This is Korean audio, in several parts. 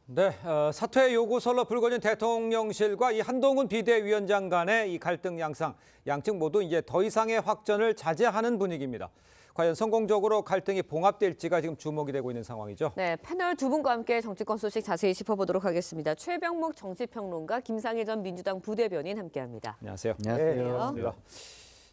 네, 사퇴 요구설로 불거진 대통령실과 이 한동훈 비대위원장 간의 이 갈등 양상, 양측 모두 이제 더 이상의 확전을 자제하는 분위기입니다. 과연 성공적으로 갈등이 봉합될지가 지금 주목이 되고 있는 상황이죠. 네, 패널 두 분과 함께 정치권 소식 자세히 짚어보도록 하겠습니다. 최병목 정치평론가, 김상희 전 민주당 부대변인 함께합니다. 안녕하세요. 안녕하세요. 네,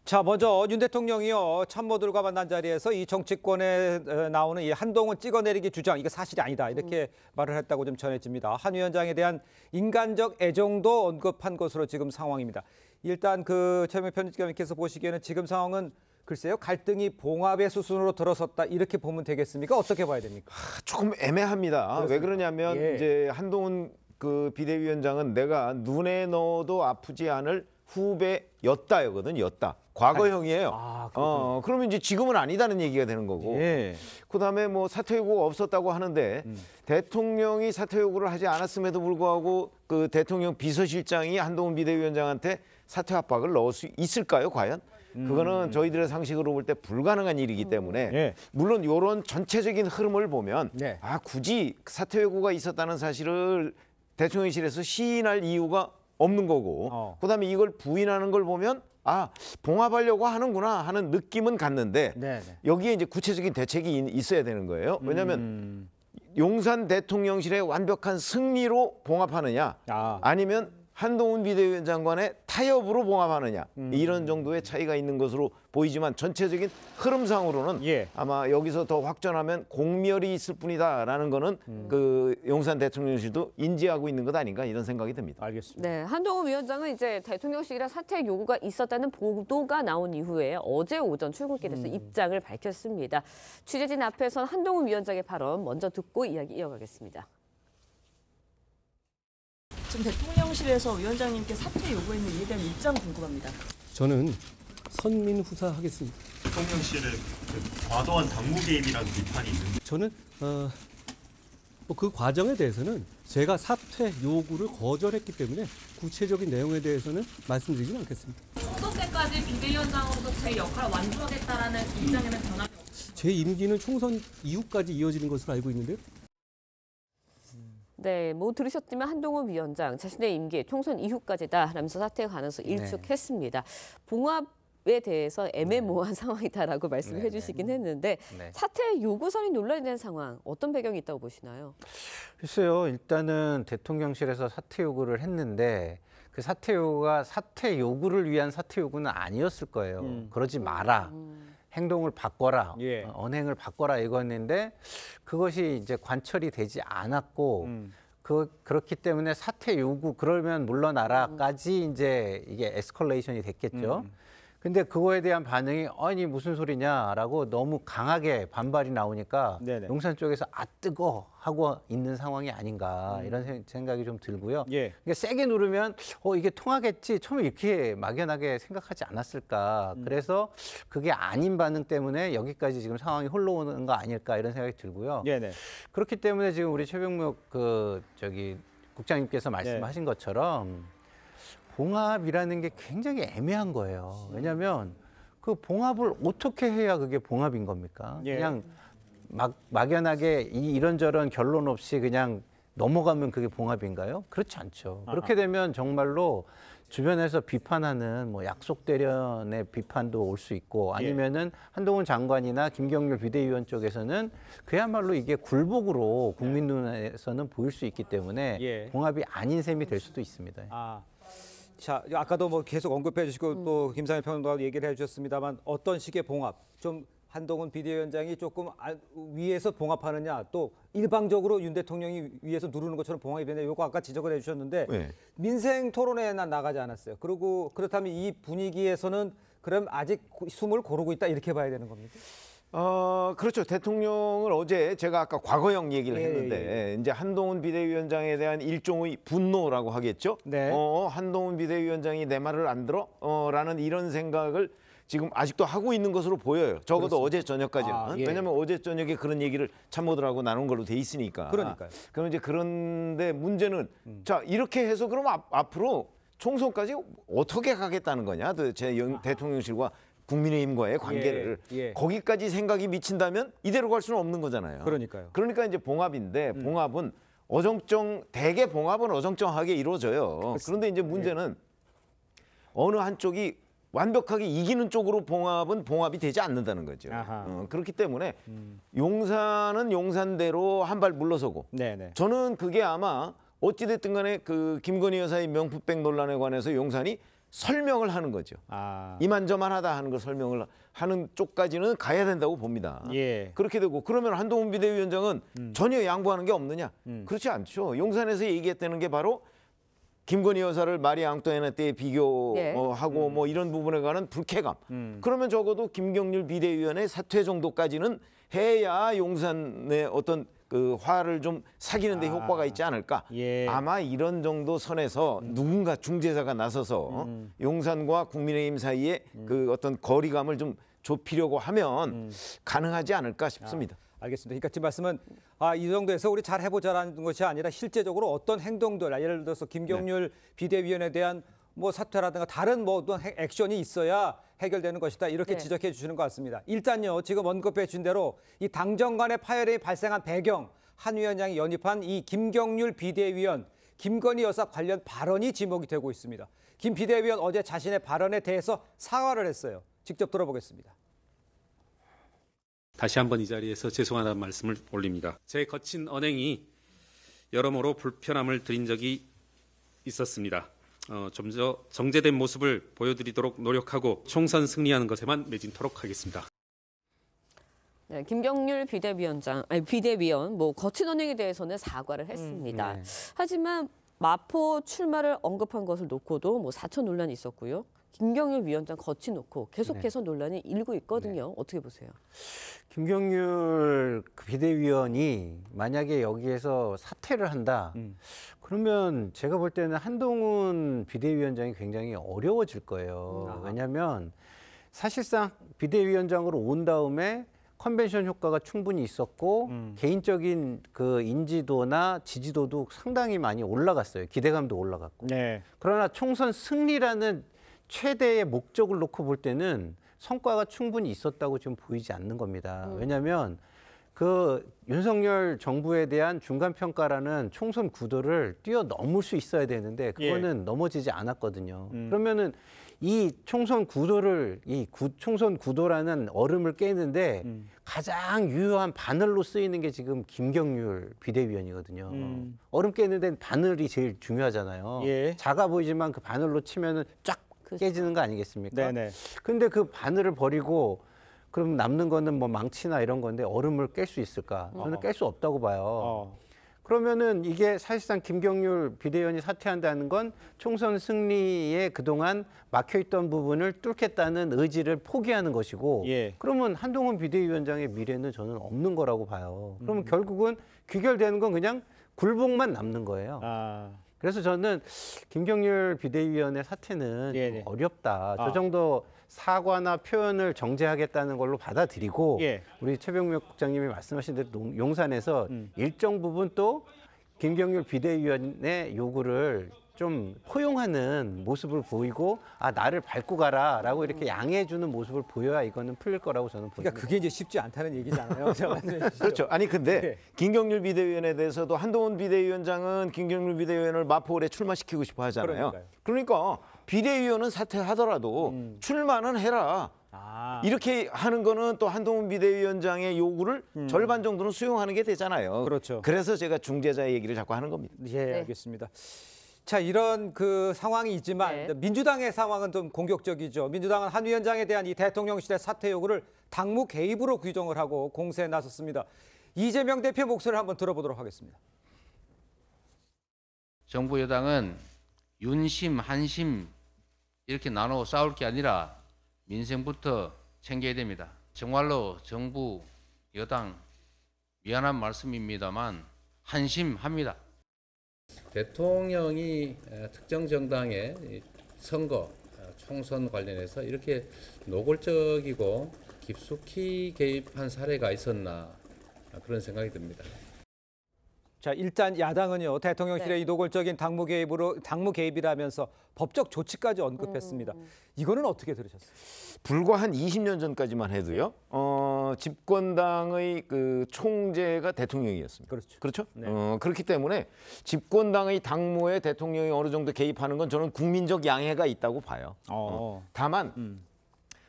자, 먼저 윤 대통령이요 참모들과 만난 자리에서 이 정치권에 나오는 이 한동훈 찍어내리기 주장 이게 사실이 아니다 이렇게 말을 했다고 좀 전해집니다. 한 위원장에 대한 인간적 애정도 언급한 것으로 지금 상황입니다. 일단 그 최병목 편집장님께서 보시기에는 지금 상황은 글쎄요 갈등이 봉합의 수순으로 들어섰다 이렇게 보면 되겠습니까? 어떻게 봐야 됩니까? 조금 애매합니다. 그렇습니다. 왜 그러냐면 예. 이제 한동훈 그 비대위원장은 내가 눈에 넣어도 아프지 않을 후배였다거든, 였다. 과거형이에요. 그러면 이제 지금은 아니다는 얘기가 되는 거고. 예. 그다음에 뭐 사퇴 요구가 없었다고 하는데 대통령이 사퇴 요구를 하지 않았음에도 불구하고 그 대통령 비서실장이 한동훈 비대위원장한테 사퇴 압박을 넣을 수 있을까요, 과연? 그거는 저희들의 상식으로 볼 때 불가능한 일이기 때문에 예. 물론 이런 전체적인 흐름을 보면 네. 굳이 사퇴 요구가 있었다는 사실을 대통령실에서 시인할 이유가 없는 거고 그다음에 이걸 부인하는 걸 보면 봉합하려고 하는구나 하는 느낌은 갔는데 네네. 여기에 이제 구체적인 대책이 있어야 되는 거예요. 왜냐하면 용산 대통령실의 완벽한 승리로 봉합하느냐 아니면 한동훈 비대위원장 간의 타협으로 봉합하느냐 이런 정도의 차이가 있는 것으로 보이지만 전체적인 흐름상으로는 예. 아마 여기서 더 확전하면 공멸이 있을 뿐이다라는 거는 그 용산 대통령실도 인지하고 있는 것 아닌가 이런 생각이 듭니다. 알겠습니다. 네, 한동훈 위원장은 이제 대통령실이라 사퇴 요구가 있었다는 보도가 나온 이후에 어제 오전 출근길에서 입장을 밝혔습니다. 취재진 앞에선 한동훈 위원장의 발언 먼저 듣고 이야기 이어가겠습니다. 지금 대통령실에서 위원장님께 사퇴 요구했는 이에 대한 입장 궁금합니다. 저는 선민후사하겠습니다. 대통령실의 과도한 당무 개입이라는 비판이 있는데 저는 그 과정에 대해서는 제가 사퇴 요구를 거절했기 때문에 구체적인 내용에 대해서는 말씀드리진 않겠습니다. 총선 때까지 비대위원장으로서 제 역할을 완주하겠다라는 입장에는 변함이 없습니다. 제 임기는 총선 이후까지 이어지는 것으로 알고 있는데요. 네, 뭐 들으셨지만 한동훈 위원장 자신의 임기 총선 이후까지다라면서 사퇴 가능성 일축했습니다. 봉합에 대해서 애매모호한 상황이다라고 말씀을 해주시긴 했는데 사퇴 요구설이 논란이 된 상황 어떤 배경이 있다고 보시나요? 글쎄요. 일단은 대통령실에서 사퇴 요구를 했는데 그 사퇴 요구가 사퇴 요구를 위한 사퇴 요구는 아니었을 거예요. 그러지 마라. 행동을 바꿔라, 예. 언행을 바꿔라 이거였는데 그것이 이제 관철이 되지 않았고 그렇기 때문에 사퇴 요구 그러면 물러나라까지 이제 이게 에스컬레이션이 됐겠죠. 근데 그거에 대한 반응이 아니 무슨 소리냐라고 너무 강하게 반발이 나오니까 네네. 용산 쪽에서 뜨거 하고 있는 상황이 아닌가 이런 생각이 좀 들고요. 예. 그러니까 세게 누르면 이게 통하겠지 처음에 이렇게 막연하게 생각하지 않았을까. 그래서 그게 아닌 반응 때문에 여기까지 지금 상황이 흘러오는 거 아닐까 이런 생각이 들고요. 네네. 그렇기 때문에 지금 우리 최병목 국장님께서 말씀하신 것처럼 봉합이라는 게 굉장히 애매한 거예요. 왜냐하면 그 봉합을 어떻게 해야 그게 봉합인 겁니까? 예. 그냥 막연하게 이런저런 결론 없이 그냥 넘어가면 그게 봉합인가요? 그렇지 않죠. 그렇게 되면 정말로 주변에서 비판하는 뭐 약속대련의 비판도 올 수 있고 아니면은 한동훈 장관이나 김경률 비대위원 쪽에서는 그야말로 이게 굴복으로 국민 눈에서는 보일 수 있기 때문에 봉합이 아닌 셈이 될 수도 있습니다. 자, 아까도 뭐 계속 언급해 주시고 또 김상희 평론가도 얘기를 해주셨습니다만 어떤 식의 봉합, 좀 한동훈 비대위원장이 조금 위에서 봉합하느냐 또 일방적으로 윤 대통령이 위에서 누르는 것처럼 봉합이 되냐 이거 아까 지적을 해주셨는데 민생 토론회는 나가지 않았어요. 그리고 그렇다면 이 분위기에서는 그럼 아직 숨을 고르고 있다 이렇게 봐야 되는 겁니까? 그렇죠. 대통령을 어제 제가 아까 과거형 얘기를 했는데 이제 한동훈 비대위원장에 대한 일종의 분노라고 하겠죠. 네. 한동훈 비대위원장이 내 말을 안 들어? 라는 이런 생각을 지금 아직도 하고 있는 것으로 보여요. 적어도 그렇습니다. 어제 저녁까지는. 왜냐하면 어제 저녁에 그런 얘기를 참모들하고 나눈 걸로 돼 있으니까. 그러니까요. 그럼 이제 그런데 문제는 자 이렇게 해서 그럼 앞으로 총선까지 어떻게 가겠다는 거냐? 도대체 대통령실과 국민의힘과의 관계를 거기까지 생각이 미친다면 이대로 갈 수는 없는 거잖아요. 그러니까요. 그러니까 이제 봉합인데 봉합은 대개 봉합은 어정쩡하게 이루어져요. 그런데 이제 문제는 어느 한쪽이 완벽하게 이기는 쪽으로 봉합이 되지 않는다는 거죠. 그렇기 때문에 용산은 용산대로 한 발 물러서고 네네. 저는 그게 아마 어찌됐든 간에 그 김건희 여사의 명품백 논란에 관해서 용산이 설명을 하는 거죠. 이만저만하다 하는 걸 설명을 하는 쪽까지는 가야 된다고 봅니다. 예. 그렇게 되고 그러면 한동훈 비대위원장은 전혀 양보하는 게 없느냐? 그렇지 않죠. 용산에서 얘기했다는 게 바로 김건희 여사를 마리 앙뚜아네트 때에 비교하고 뭐 이런 부분에 관한 불쾌감. 그러면 적어도 김경률 비대위원의 사퇴 정도까지는 해야 용산의 어떤 그 화를 좀 사귀는 데 효과가 있지 않을까. 예. 아마 이런 정도 선에서 누군가 중재자가 나서서 용산과 국민의힘 사이에 그 어떤 거리감을 좀 좁히려고 하면 가능하지 않을까 싶습니다. 알겠습니다. 그러니까 지금 말씀은 이 정도에서 우리 잘 해보자라는 것이 아니라 실제적으로 어떤 행동들, 예를 들어서 김경률 비대위원에 대한 뭐 사퇴라든가 다른 뭐 어떤 액션이 있어야 해결되는 것이다. 이렇게 지적해 주시는 것 같습니다. 일단요, 지금 언급해 준 대로 이 당정 간의 파열이 발생한 배경, 한 위원장이 연입한 이 김경률 비대위원, 김건희 여사 관련 발언이 지목이 되고 있습니다. 김 비대위원 어제 자신의 발언에 대해서 사과를 했어요. 직접 들어보겠습니다. 다시 한번 이 자리에서 죄송하다는 말씀을 올립니다. 제 거친 언행이 여러모로 불편함을 드린 적이 있었습니다. 좀 더 정제된 모습을 보여드리도록 노력하고 총선 승리하는 것에만 매진토록 하겠습니다. 네, 김경률 비대위원 뭐 거친 언행에 대해서는 사과를 했습니다. 하지만 마포 출마를 언급한 것을 놓고도 뭐 사천 논란이 있었고요. 김경률 위원장 거치놓고 계속해서 논란이 일고 있거든요. 어떻게 보세요? 김경률 비대위원이 만약에 여기에서 사퇴를 한다. 그러면 제가 볼 때는 한동훈 비대위원장이 굉장히 어려워질 거예요. 왜냐하면 사실상 비대위원장으로 온 다음에 컨벤션 효과가 충분히 있었고 개인적인 그 인지도나 지지도도 상당히 많이 올라갔어요. 기대감도 올라갔고. 네. 그러나 총선 승리라는 최대의 목적을 놓고 볼 때는 성과가 충분히 있었다고 지금 보이지 않는 겁니다. 왜냐하면 그 윤석열 정부에 대한 중간평가라는 총선 구도를 뛰어넘을 수 있어야 되는데 그거는 넘어지지 않았거든요. 그러면은 이 총선 구도를 총선 구도라는 얼음을 깨는데 가장 유효한 바늘로 쓰이는 게 지금 김경률 비대위원이거든요. 얼음 깨는데 바늘이 제일 중요하잖아요. 작아 보이지만 그 바늘로 치면은 쫙 깨지는 거 아니겠습니까? 네네. 근데 그 바늘을 버리고 그럼 남는 거는 뭐 망치나 이런 건데 얼음을 깰 수 있을까? 저는 깰 수 없다고 봐요. 그러면은 이게 사실상 김경률 비대위원이 사퇴한다는 건 총선 승리에 그동안 막혀있던 부분을 뚫겠다는 의지를 포기하는 것이고 그러면 한동훈 비대위원장의 미래는 저는 없는 거라고 봐요. 그러면 결국은 귀결되는 건 그냥 굴복만 남는 거예요. 그래서 저는 김경률 비대위원의 사퇴는 어렵다. 저 정도 사과나 표현을 정제하겠다는 걸로 받아들이고 우리 최병명 국장님이 말씀하신 대로 용산에서 일정 부분 또 김경률 비대위원의 요구를 좀 포용하는 모습을 보이고 나를 밟고 가라라고 이렇게 양해해주는 모습을 보여야 이거는 풀릴 거라고 저는 보입니다. 그러니까 그게 이제 쉽지 않다는 얘기잖아요. 그렇죠. 아니 근데 김경률 비대위원에 대해서도 한동훈 비대위원장은 김경률 비대위원을 마포을에 출마시키고 싶어 하잖아요. 그러니까 비대위원은 사퇴하더라도 출마는 해라. 이렇게 하는 거는 또 한동훈 비대위원장의 요구를 절반 정도는 수용하는 게 되잖아요. 그렇죠. 그래서 제가 중재자 얘기를 자꾸 하는 겁니다. 알겠습니다. 자, 이런 그 상황이 있지만 민주당의 상황은 좀 공격적이죠. 민주당은 한 위원장에 대한 이 대통령실의 사퇴 요구를 당무 개입으로 규정을 하고 공세에 나섰습니다. 이재명 대표 목소리를 한번 들어보도록 하겠습니다. 정부 여당은 윤심, 한심 이렇게 나눠 싸울 게 아니라 민생부터 챙겨야 됩니다. 정말로 정부, 여당 미안한 말씀입니다만 한심합니다. 대통령이 특정 정당의 선거, 총선 관련해서 이렇게 노골적이고 깊숙이 개입한 사례가 있었나 그런 생각이 듭니다. 자, 일단 야당은요, 대통령실의 네. 이 노골적인 당무 개입이라면서 법적 조치까지 언급했습니다. 이거는 어떻게 들으셨어요? 불과 한 20년 전까지만 해도요. 집권당의 그 총재가 대통령이었습니다. 그렇죠. 그렇죠? 네. 그렇기 때문에 집권당의 당무에 대통령이 어느 정도 개입하는 건 저는 국민적 양해가 있다고 봐요. 다만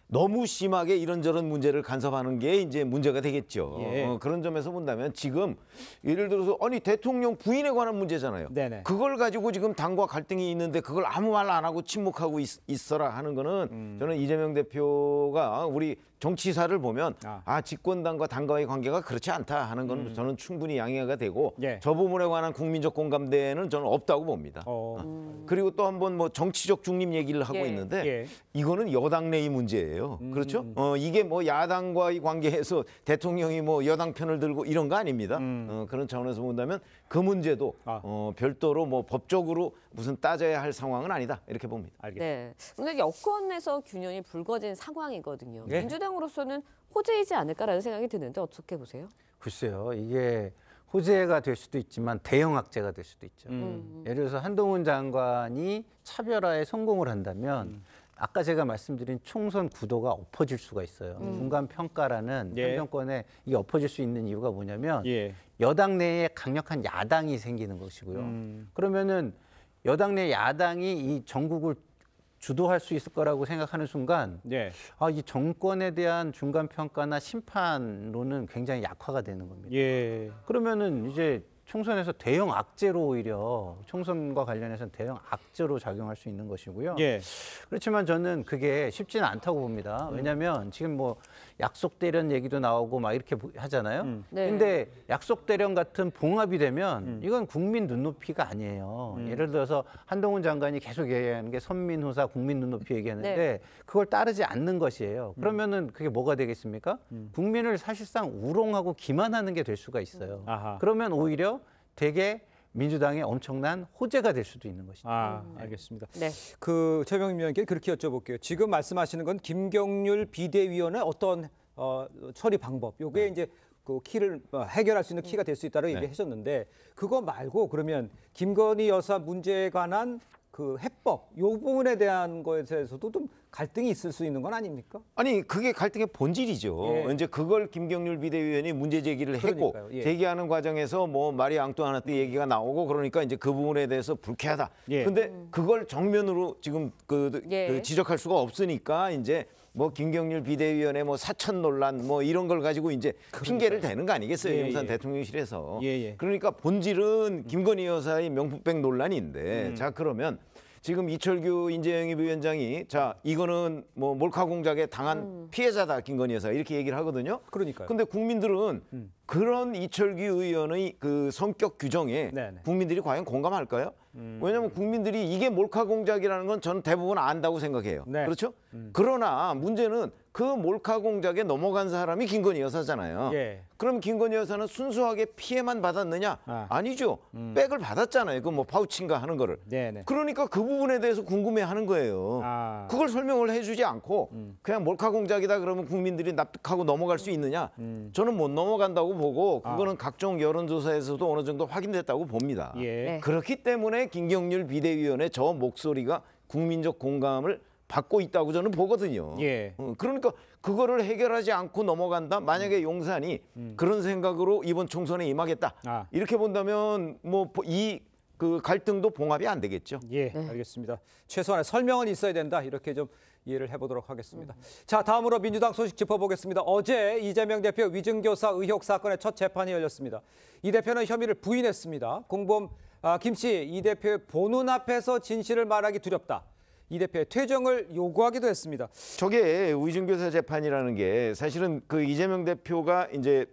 너무 심하게 이런저런 문제를 간섭하는 게 이제 문제가 되겠죠. 예. 그런 점에서 본다면 지금 예를 들어서 아니 대통령 부인에 관한 문제잖아요. 네네. 그걸 가지고 지금 당과 갈등이 있는데 그걸 아무 말 안 하고 침묵하고 있어라 하는 거는 저는 이재명 대표가 우리 정치사를 보면 집권당과 당과의 관계가 그렇지 않다 하는 건 저는 충분히 양해가 되고 예. 저 부분에 관한 국민적 공감대는 저는 없다고 봅니다. 그리고 또 한번 뭐 정치적 중립 얘기를 하고 예. 있는데 예. 이거는 여당 내의 문제예요. 그렇죠? 이게 뭐 야당과의 관계에서 대통령이 뭐 여당 편을 들고 이런 거 아닙니다. 그런 차원에서 본다면 그 문제도 별도로 뭐 법적으로 무슨 따져야 할 상황은 아니다 이렇게 봅니다. 알겠습니다. 네. 근데 여권에서 균형이 불거진 상황이거든요. 예. 민주당으로서는 호재이지 않을까라는 생각이 드는데 어떻게 보세요? 글쎄요, 이게 호재가 될 수도 있지만 대형 악재가 될 수도 있죠. 예를 들어서 한동훈 장관이 차별화에 성공을 한다면 아까 제가 말씀드린 총선 구도가 엎어질 수가 있어요. 중간 평가라는 예. 현 정권에 이게 엎어질 수 있는 이유가 뭐냐면 예. 여당 내에 강력한 야당이 생기는 것이고요. 그러면은 여당 내 야당이 이 전국을 주도할 수 있을 거라고 생각하는 순간 예. 이 정권에 대한 중간 평가나 심판론은 굉장히 약화가 되는 겁니다. 예. 그러면은 이제 총선에서 대형 악재로 오히려 총선과 관련해서는 대형 악재로 작용할 수 있는 것이고요. 예. 그렇지만 저는 그게 쉽지는 않다고 봅니다. 왜냐하면 지금 뭐 약속 대련 얘기도 나오고 막 이렇게 하잖아요. 네. 근데 약속 대련 같은 봉합이 되면 이건 국민 눈높이가 아니에요. 예를 들어서 한동훈 장관이 계속 얘기하는 게 선민호사 국민 눈높이 얘기하는데 네. 그걸 따르지 않는 것이에요. 그러면은 그게 뭐가 되겠습니까? 국민을 사실상 우롱하고 기만하는 게 될 수가 있어요. 아하. 그러면 오히려 되게 민주당의 엄청난 호재가 될 수도 있는 것이죠. 알겠습니다. 네. 그 최병민 위원께 그렇게 여쭤볼게요. 지금 말씀하시는 건 김경률 비대위원의 어떤 처리 방법, 요게 이제 그 키를 해결할 수 있는 키가 될 수 있다고 얘기하셨는데 그거 말고 그러면 김건희 여사 문제에 관한 그 해법, 요 부분에 대한 거에 대해서도 좀 갈등이 있을 수 있는 건 아닙니까? 아니 그게 갈등의 본질이죠. 예. 이제 그걸 김경률 비대위원이 문제 제기를 했고 그러니까요. 예. 제기하는 과정에서 뭐 마리 앙뚜아네트 얘기가 나오고 그러니까 이제 그 부분에 대해서 불쾌하다. 예. 근데 그걸 정면으로 지금 예. 그 지적할 수가 없으니까 이제 뭐 김경률 비대위원회 뭐 사천 논란 뭐 이런 걸 가지고 이제 핑계를 대는 거 아니겠어요? 예, 용산 예. 대통령실에서. 예. 그러니까 본질은 김건희 여사의 명품백 논란인데 자 그러면 지금 이철규 인재영입위원장이 자 이거는 뭐 몰카 공작에 당한 피해자다 김건희 여사 이렇게 얘기를 하거든요. 그러니까요. 근데 국민들은 그런 이철규 의원의 그 성격 규정에 네네. 국민들이 과연 공감할까요? 왜냐하면 국민들이 이게 몰카 공작이라는 건 저는 대부분 안다고 생각해요. 네. 그렇죠? 그러나 문제는 그 몰카 공작에 넘어간 사람이 김건희 여사잖아요. 예. 그럼 김건희 여사는 순수하게 피해만 받았느냐? 아니죠. 백을 받았잖아요. 그 뭐 파우치인가 하는 거를. 네네. 그러니까 그 부분에 대해서 궁금해하는 거예요. 그걸 설명을 해주지 않고 그냥 몰카 공작이다 그러면 국민들이 납득하고 넘어갈 수 있느냐? 저는 못 넘어간다고 보고 그거는 각종 여론조사에서도 어느 정도 확인됐다고 봅니다. 예. 네. 그렇기 때문에 김경률 비대위원의 저 목소리가 국민적 공감을 받고 있다고 저는 보거든요. 예. 그러니까 그거를 해결하지 않고 넘어간다. 만약에 용산이 그런 생각으로 이번 총선에 임하겠다. 이렇게 본다면 뭐 이 그 갈등도 봉합이 안 되겠죠. 예, 알겠습니다. 최소한의 설명은 있어야 된다. 이렇게 좀 이해를 해보도록 하겠습니다. 자, 다음으로 민주당 소식 짚어보겠습니다. 어제 이재명 대표 위증교사 의혹 사건의 첫 재판이 열렸습니다. 이 대표는 혐의를 부인했습니다. 공범 김 씨, 이 대표의 보는 앞에서 진실을 말하기 두렵다. 이 대표의 퇴정을 요구하기도 했습니다. 저게 위증교사 재판이라는 게 사실은 그 이재명 대표가 이제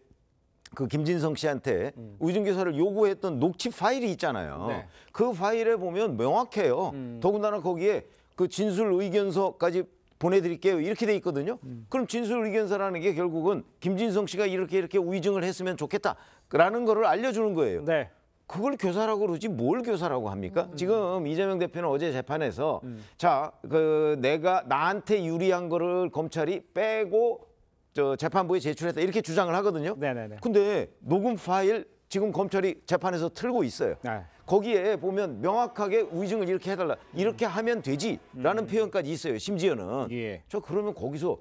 그 김진성 씨한테 위증교사를 요구했던 녹취 파일이 있잖아요. 네. 그 파일에 보면 명확해요. 더군다나 거기에 그 진술 의견서까지 보내드릴게요. 이렇게 돼 있거든요. 그럼 진술 의견서라는 게 결국은 김진성 씨가 이렇게 위증을 했으면 좋겠다라는 거를 알려주는 거예요. 네. 그걸 교사라고 그러지 뭘 교사라고 합니까? 지금 이재명 대표는 어제 재판에서 자, 그 내가 나한테 유리한 거를 검찰이 빼고 저 재판부에 제출했다 이렇게 주장을 하거든요. 네네네. 근데 녹음 파일 지금 검찰이 재판에서 틀고 있어요. 네. 거기에 보면 명확하게 위증을 이렇게 해달라. 이렇게 하면 되지라는 표현까지 있어요. 심지어는. 예. 저 그러면 거기서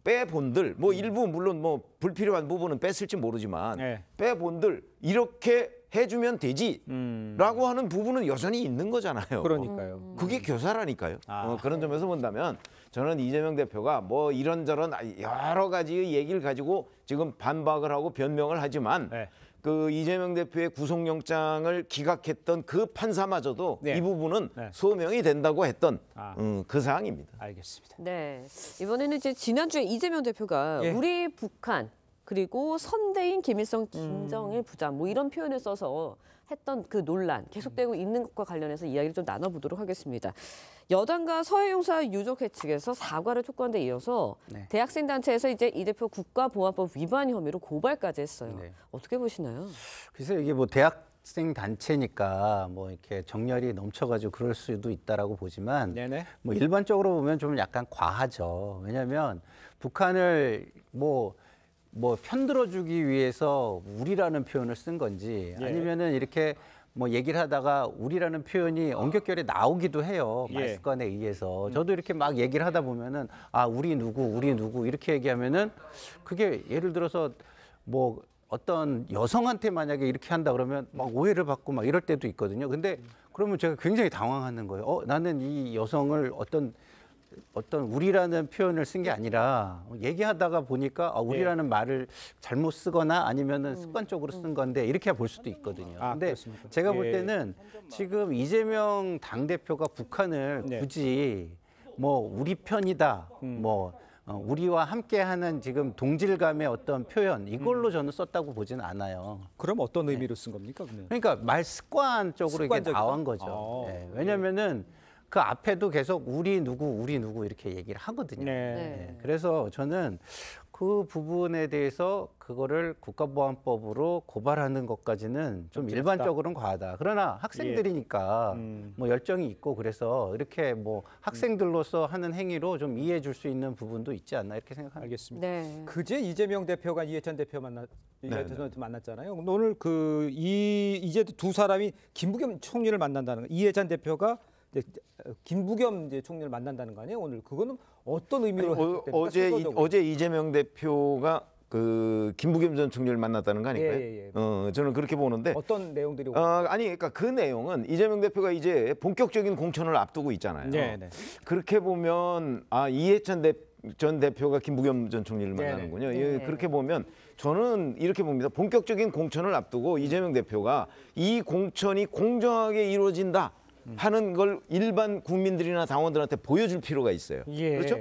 빼본들 뭐 일부 물론 뭐 불필요한 부분은 뺐을지 모르지만 네. 빼본들 이렇게 해주면 되지라고 하는 부분은 여전히 있는 거잖아요. 그러니까요. 그게 교사라니까요. 아. 그런 점에서 본다면 저는 이재명 대표가 뭐 이런저런 여러 가지 얘기를 가지고 지금 반박을 하고 변명을 하지만 네. 그 이재명 대표의 구속영장을 기각했던 그 판사마저도 네. 이 부분은 네. 소명이 된다고 했던 그 사항입니다. 알겠습니다. 네. 이번에는 이제 지난주에 이재명 대표가 예. 우리 북한 그리고 선대인 김일성, 김정일 부자 뭐 이런 표현을 써서 했던 그 논란 계속되고 있는 것과 관련해서 이야기를 좀 나눠보도록 하겠습니다. 여당과 서해용사 유족회 측에서 사과를 촉구한 데 이어서 네. 대학생 단체에서 이제 이 대표 국가보안법 위반 혐의로 고발까지 했어요. 네. 어떻게 보시나요? 글쎄 이게 뭐 대학생 단체니까 뭐 이렇게 정열이 넘쳐가지고 그럴 수도 있다라고 보지만 네네. 뭐 일반적으로 보면 좀 약간 과하죠. 왜냐하면 북한을 뭐 편들어주기 위해서 우리라는 표현을 쓴 건지 예. 아니면은 이렇게 뭐 얘기를 하다가 우리라는 표현이 언격결에 나오기도 해요. 예. 말습관에 의해서. 저도 이렇게 막 얘기를 하다 보면은 아, 우리 누구 이렇게 얘기하면은 그게 예를 들어서 뭐 어떤 여성한테 만약에 이렇게 한다 그러면 막 오해를 받고 막 이럴 때도 있거든요. 근데 그러면 제가 굉장히 당황하는 거예요. 나는 이 여성을 어떤 우리라는 표현을 쓴 게 아니라 얘기하다가 보니까 우리라는 말을 잘못 쓰거나 아니면은 습관적으로 쓴 건데 이렇게 볼 수도 있거든요. 근데 그렇습니까? 제가 볼 예. 때는 지금 이재명 당대표가 북한을 네. 굳이 뭐 우리 편이다, 우리와 함께하는 지금 동질감의 어떤 표현 이걸로 저는 썼다고 보지는 않아요. 그럼 어떤 의미로 쓴 겁니까? 그러면? 그러니까 말 습관적으로 이게 습관적이다? 나온 거죠. 예, 왜냐면은 그 앞에도 계속 우리 누구 이렇게 얘기를 하거든요. 네. 예, 그래서 저는 그 부분에 대해서 그거를 국가보안법으로 고발하는 것까지는 좀 일반적으로는 과하다. 그러나 학생들이니까 뭐 열정이 있고 그래서 이렇게 뭐 학생들로서 하는 행위로 좀 이해해 줄 수 있는 부분도 있지 않나 이렇게 생각합니다. 알겠습니다. 네. 그제 이재명 대표가 이해찬 대표 네. 만났잖아요. 오늘 이제 두 사람이 김부겸 총리를 만난다는 거. 이해찬 대표가 이제 김부겸 이제 총리를 만난다는 거 아니에요? 오늘 그거는 어떤 의미로 해석됩니까? 어제 이재명 대표가 그 김부겸 전 총리를 만났다는 거 아닌가요? 예. 저는 그렇게 보는데 어떤 내용들이 아니 그러니까 그 내용은 이재명 대표가 이제 본격적인 공천을 앞두고 있잖아요. 네. 그렇게 보면 이해찬 전 대표가 김부겸 전 총리를 만나는군요. 네. 예, 그렇게 보면 저는 이렇게 봅니다. 본격적인 공천을 앞두고 이재명 대표가 이 공천이 공정하게 이루어진다 하는 걸 일반 국민들이나 당원들한테 보여줄 필요가 있어요. 예. 그렇죠?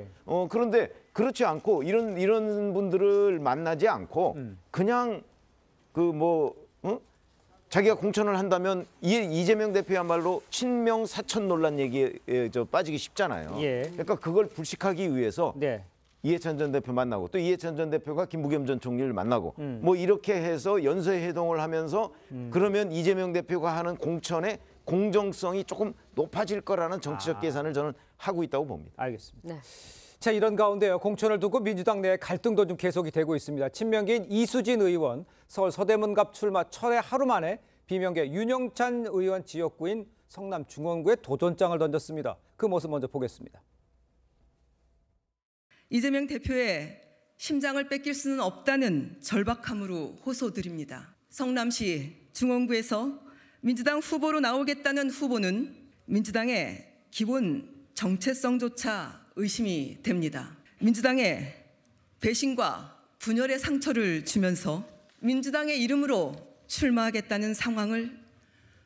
그런데 그렇지 않고 이런 분들을 만나지 않고 그냥 자기가 공천을 한다면 이재명 대표야말로 친명 사천 논란 얘기에 빠지기 쉽잖아요. 예. 그러니까 그걸 불식하기 위해서 네. 이해찬 전 대표 만나고 또 이해찬 전 대표가 김부겸 전 총리를 만나고 뭐 이렇게 해서 연쇄회동을 하면서 그러면 이재명 대표가 하는 공천의 공정성이 조금 높아질 거라는 정치적 계산을 저는 하고 있다고 봅니다. 알겠습니다. 네. 자, 이런 가운데요. 공천을 두고 민주당 내 갈등도 좀 계속이 되고 있습니다. 친명계인 이수진 의원 서울 서대문갑 출마 철회 하루 만에 비명계 윤영찬 의원 지역구인 성남 중원구에 도전장을 던졌습니다. 그 모습 먼저 보겠습니다. 이재명 대표의 심장을 뺏길 수는 없다는 절박함으로 호소드립니다. 성남시 중원구에서 민주당 후보로 나오겠다는 후보는 민주당의 기본 정체성조차 의심이 됩니다. 민주당의 배신과 분열의 상처를 주면서 민주당의 이름으로 출마하겠다는 상황을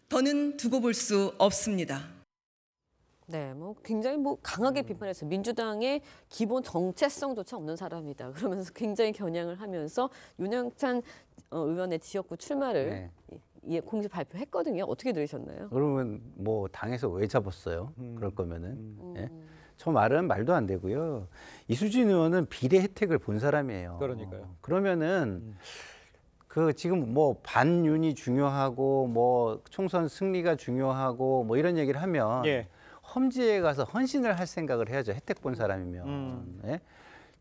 더는 두고 볼 수 없습니다. 네, 굉장히 강하게 비판해서 민주당의 기본 정체성조차 없는 사람이다. 그러면서 굉장히 겨냥을 하면서 윤영찬 의원의 지역구 출마를 공식 발표했거든요. 어떻게 들으셨나요? 그러면 뭐 당에서 왜 잡았어요? 그럴 거면은. 예? 저 말은 말도 안 되고요. 이수진 의원은 비례 혜택을 본 사람이에요. 그러니까요. 그러면은 그 지금 뭐 반윤이 중요하고 뭐 총선 승리가 중요하고 뭐 이런 얘기를 하면 험지에 가서 헌신을 할 생각을 해야죠. 혜택 본 사람이면. 예?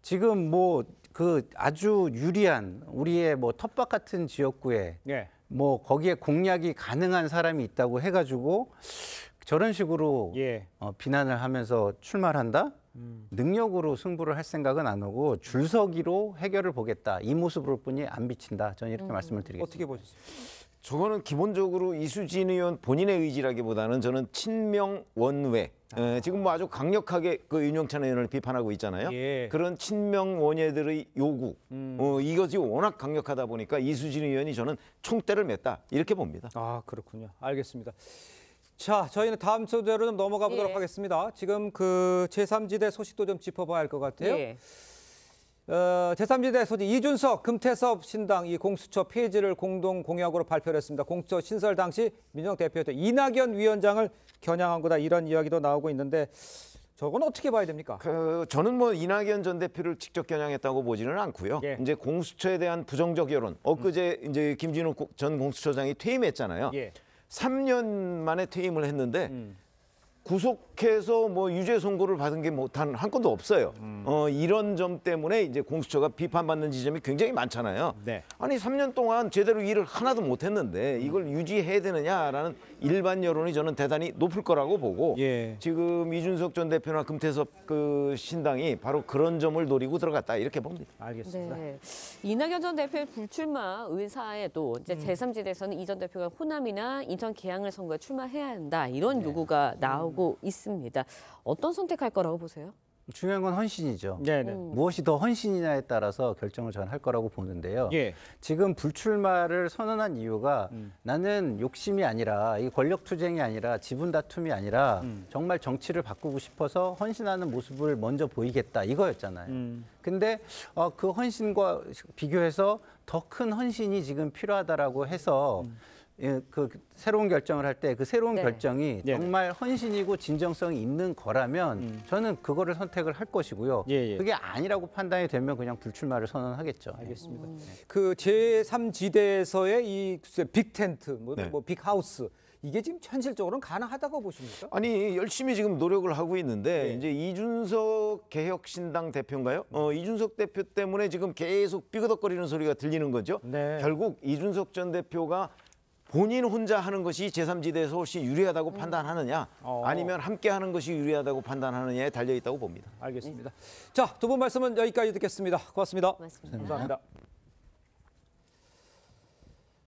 지금 뭐 그 아주 유리한 우리의 뭐 텃밭 같은 지역구에 뭐 거기에 공략이 가능한 사람이 있다고 해가지고 저런 식으로 예. 비난을 하면서 출마를 한다? 능력으로 승부를 할 생각은 안 하고 줄서기로 해결을 보겠다. 이 모습으로 뿐이 안 비친다. 저는 이렇게 말씀을 드리겠습니다. 어떻게 보셨어요? 저거는 기본적으로 이수진 의원 본인의 의지라기보다는 저는 친명 원외. 지금 뭐 아주 강력하게 그 윤영찬 의원을 비판하고 있잖아요. 예. 그런 친명 원외들의 요구 이것이 워낙 강력하다 보니까 이수진 의원이 저는 총대를 맸다 이렇게 봅니다. 아 그렇군요. 알겠습니다. 자, 저희는 다음 소재로 좀 넘어가 보도록 예. 하겠습니다. 지금 그 제3지대 소식도 좀 짚어봐야 할 것 같아요. 예. 제3지대 소식 이준석, 금태섭 신당 이 공수처 폐지를 공동 공약으로 발표를 했습니다. 공수처 신설 당시 민주당 대표였던 이낙연 위원장을 겨냥한 거다 이런 이야기도 나오고 있는데 저건 어떻게 봐야 됩니까? 저는 뭐 이낙연 전 대표를 직접 겨냥했다고 보지는 않고요. 예. 이제 공수처에 대한 부정적 여론. 엊그제 이제 김진욱 전 공수처장이 퇴임했잖아요. 예. 3년 만에 퇴임을 했는데 구속해서 뭐 유죄 선고를 받은 게 뭐 단 한 건도 없어요. 이런 점 때문에 이제 공수처가 비판받는 지점이 굉장히 많잖아요. 네. 아니 3년 동안 제대로 일을 하나도 못했는데 이걸 유지해야 되느냐라는 일반 여론이 저는 대단히 높을 거라고 보고 예. 지금 이준석 전 대표나 금태섭 그 신당이 바로 그런 점을 노리고 들어갔다 이렇게 봅니다. 알겠습니다. 네. 이낙연 전 대표의 불출마 의사에도 이제 제3지대에서는 이 전 대표가 호남이나 인천 계양을 선거에 출마해야 한다 이런 요구가 나오고 있습니다. 어떤 선택할 거라고 보세요? 중요한 건 헌신이죠. 네네. 무엇이 더 헌신이냐에 따라서 결정을 저는 할 거라고 보는데요. 예. 지금 불출마를 선언한 이유가 나는 욕심이 아니라 이 권력 투쟁이 아니라 지분 다툼이 아니라 정말 정치를 바꾸고 싶어서 헌신하는 모습을 먼저 보이겠다 이거였잖아요. 근데 그 헌신과 비교해서 더 큰 헌신이 지금 필요하다라고 해서 그 새로운 결정을 할 때 그 새로운 네. 결정이 네. 정말 헌신이고 진정성이 있는 거라면 저는 그거를 선택을 할 것이고요. 예, 예. 그게 아니라고 판단이 되면 그냥 불출마를 선언하겠죠. 알겠습니다. 그 제3지대에서의 이 빅텐트, 네. 뭐 빅하우스 이게 지금 현실적으로는 가능하다고 보십니까? 아니 열심히 지금 노력을 하고 있는데 네. 이제 이준석 개혁신당 대표인가요? 이준석 대표 때문에 지금 계속 삐그덕거리는 소리가 들리는 거죠. 네. 결국 이준석 전 대표가 본인 혼자 하는 것이 제3지대에서 훨씬 유리하다고 판단하느냐 아니면 함께 하는 것이 유리하다고 판단하느냐에 달려 있다고 봅니다. 알겠습니다. 자, 두 분 말씀은 여기까지 듣겠습니다. 고맙습니다. 고맙습니다. 감사합니다.